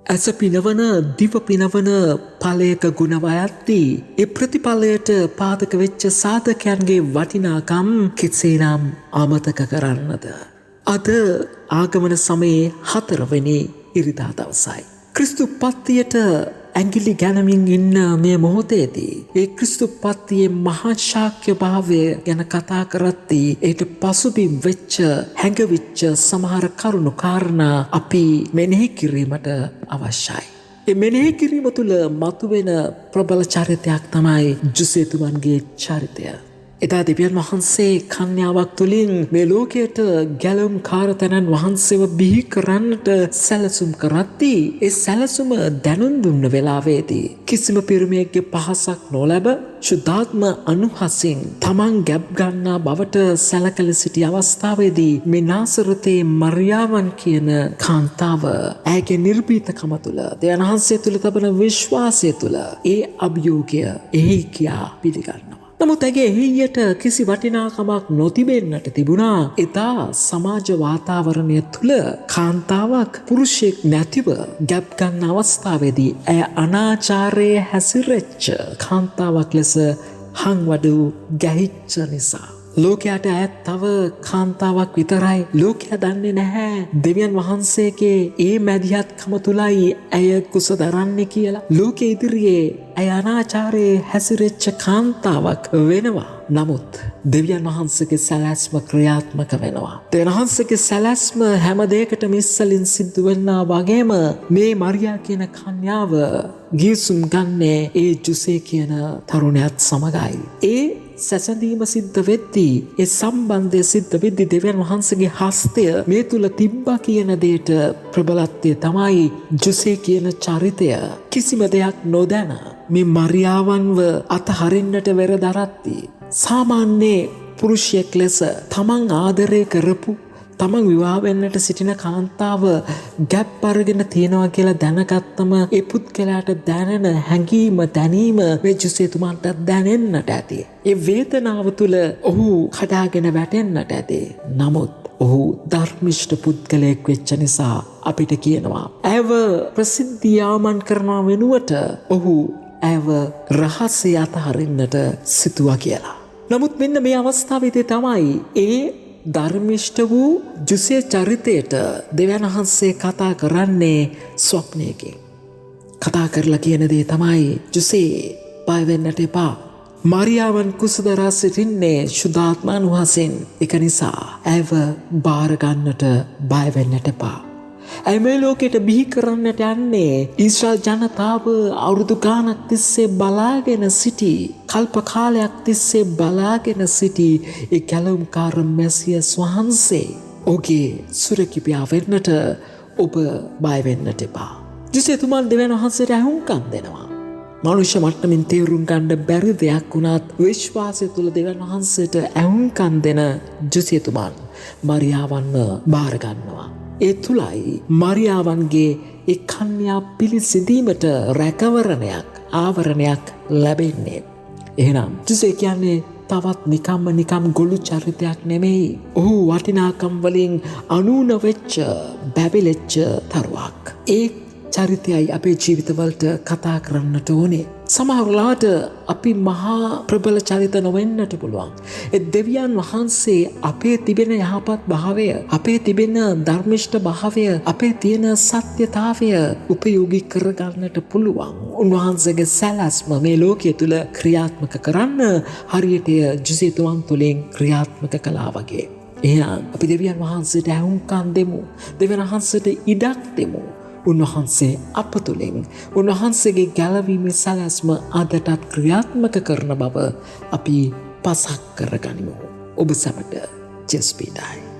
ඇස පිනවන දිව පිනවන ඵලයක ගුණවයත්දී ඒ ප්‍රතිඵලයට පාදක වෙච්ච සාධකයන්ගේ වටිනාකම් කෙසේනම් අමතක කරන්නද. අද ආගමන සමයේ 4 වෙනි ඉරිදා දවසයි. ක්‍රිස්තු පත්තියට ඇඟිලි ගැනමින් ඉන්න මේ මොහොතේදී ඒ ක්‍රිස්තු පත්තියේ මහා ශාක්‍ය භාවය ගැන කතා කරද්දී ඒට පසුබිම් වෙච්ච හැඟවිච්ච සමහර කරුණු කාරණා අපි මෙනෙහි කිරීමට අවශ්‍යයි. ඒ මෙනෙහි කිරීම තුළ මතුවෙන ප්‍රබල චරිතයක් තමයි ජුසේතුමන්ගේ චරිතය. එදා දෙවියන් වහන්සේ කන්‍යාවක් තුළින් මේ ලෝකයට ගැලුම් කාරතැනන් වහන්සේව බිහි කරන්නට සැලසුම් කරද්දී ඒ සැලසුම දැනුම් දුන්න වෙලාවේදී කිසිම පිරිමියෙක්ගේ පහසක් නොලැබ ශුද්ධාත්ම අනුහසින් තමන් ගැබ් ගන්නා බවට සැලකල සිටි අවස්ථාවේදී මේ නාසරතේ මරියාවන් කියන කාන්තාව ඇගේ නිර්භීතකම තුළ දෙවියන් වහන්සේ තුළ තබන විශ්වාසය තුළ ඒ අභියෝගය එහි කියා පිළිගන්නවා. නමුත් ඇගේ එහියට කිසි වටිනාකමක් නොතිබෙන්නට තිබුණා. එදා සමාජ වාතාවරණය තුළ කාන්තාවක් පුරුෂයෙක් නැතිව ගැබ් ගන්න අවස්ථාවේදී ඇය අනාචාරයේ හැසිරෙච්ච කාන්තාවක් ලෙස හංවඩු ගැහිච්ච නිසා ලෝකයට ඇත් තව කාන්තාවක් විතරයි. ලෝකයා දන්නේ නැහැ දෙවියන් වහන්සේගේ ඒ මැදිහත්කම තුලයි ඇය කුස දරන්නේ කියලා. ලෝකෙ ඉදිරියේ ඇය අනාචාරයේ හැසිරෙච්ච කාන්තාවක් වෙනවා. නමුත් දෙවියන් වහන්සේගේ සැලැස්ම ක්‍රියාත්මක වෙනවා. දෙවියන් වහන්සේගේ සැලැස්ම හැම දෙයකටම ඉස්සලින් සිද්ධ වෙනා වගේම මේ මරියා කියන කන්‍යාව ගිවිසුම් ගන්නේ ඒ ජුසේ කියන තරුණයාත් සමගයි. ඒ සැසඳීම සිද්ධ වෙද්දී ඒ සම්බන්ධය සිද්ධ වෙද්දී දෙවියන් වහන්සේගේ හස්තය මේ තුල තිබ්බා කියන දෙයට ප්‍රබලත්වය තමයි ජුසේ කියන චරිතය කිසිම දෙයක් නොදැන මේ මරියාවන්ව අතහරින්නට වෙරදරද්දී සාමාන්‍ය පුරුෂයෙක් ලෙස තමන් ආදරය කරපු තමන් විවාහ වෙන්නට සිටින කාන්තාව ගැප් අරගෙන තියනවා කියලා දැනගත්තම ඒ පුද්ගලයාට දැනෙන හැඟීම දැනීම මේ ජුසේතුමාන්ට දැනෙන්නට ඇති. ඒ වේදනාව තුළ ඔහු කඩාගෙන වැටෙන්නට ඇති. නමුත් ඔහු ධර්මිෂ්ඨ පුද්ගලයෙක් වෙච්ච නිසා අපිට කියනවා ඇව ප්‍රසිද්ධියාමන් කරනවා වෙනුවට ඔහු ඇව රහසේ අතහරින්නට සිතුවා කියලා. නමුත් මෙන්න මේ අවස්ථාවේදී තමයි ඒ ධර්මිෂ්ඨ වූ ජුසේ චරිතයට දෙවියන් වහන්සේ කතා කරන්නේ ස්වප්නයකින්. කතා කරලා කියන දේ තමයි ජුසේ බය වෙන්නට එපා. මරියාවන් කුසදරා සිටින්නේ ශුද්ධාත්මානුහසෙන්. ඒක නිසා ඇව බාර ගන්නට බය වෙන්නට එපා. ඇය මේ ලෝකෙට බිහි කරන්නට යන්නේ ඊශ්‍රායල් ජනතාව අවුරුදු ගානක් තිස්සේ බලාගෙන සිටි කල්ප කාලයක් තිස්සේ බලාගෙන සිටි ඒ ගැලුම්කාර මැසියස් වහන්සේ. ඔහුගේ සුරකිපියා වෙන්නට ඔබ බය වෙන්නට එපා. ජුසේතුමන් දෙවියන් වහන්සේට අහුම්කම් දෙනවා. මනුෂ්‍ය මට්ටමින් තේරුම් ගන්න බැරි දෙයක් වුණත් විශ්වාසය තුළ දෙවියන් වහන්සේට අහුම්කම් දෙන ජුසේතුමන් මරියාවන්ව බාර ගන්නවා. ඒ තුලයි මරියාවන්ගේ ඒ කන්‍යා පිළිසිඳීමට රැකවරණයක් ආවරණයක් ලැබෙන්නේ. එහෙනම් ජුසේ කියන්නේ තවත් නිකම් ගොළු චරිතයක් නෙමෙයි. ඔහු වටිනාකම් වලින් අනූන වෙච්ච බැබිලෙච්ච තරුවක්. ඒ චරිතයයි අපේ ජීවිතවලට කතා කරන්නට ඕනේ. සමහරවිට අපි මහා ප්‍රබල චරිත නොවෙන්නට පුළුවන්. ඒ දෙවියන් වහන්සේ අපේ තිබෙන යහපත් භාවය, අපේ තිබෙන ධර්මිෂ්ඨ භාවය, අපේ තියෙන සත්‍යතාවය උපයෝගී කරගන්නට පුළුවන්. උන්වහන්සේගේ සැලැස්ම මේ ලෝකයේ තුල ක්‍රියාත්මක කරන්න හරියට ජුසේතුමන් තුළින් ක්‍රියාත්මක කළා වගේ. එහෙනම් අපි දෙවියන් වහන්සේට අහුම්කම් දෙමු. දෙවියන් වහන්සේට ඉඩක් දෙමු. උන්වහන්සේ අප තුළින් උන්වහන්සේගේ ගැලවීමේ සැලැස්ම අදටත් ක්‍රියාත්මක කරන බව අපි පසක් කරගනිමු. ඔබ සැමට ජෙස්පීඩයි.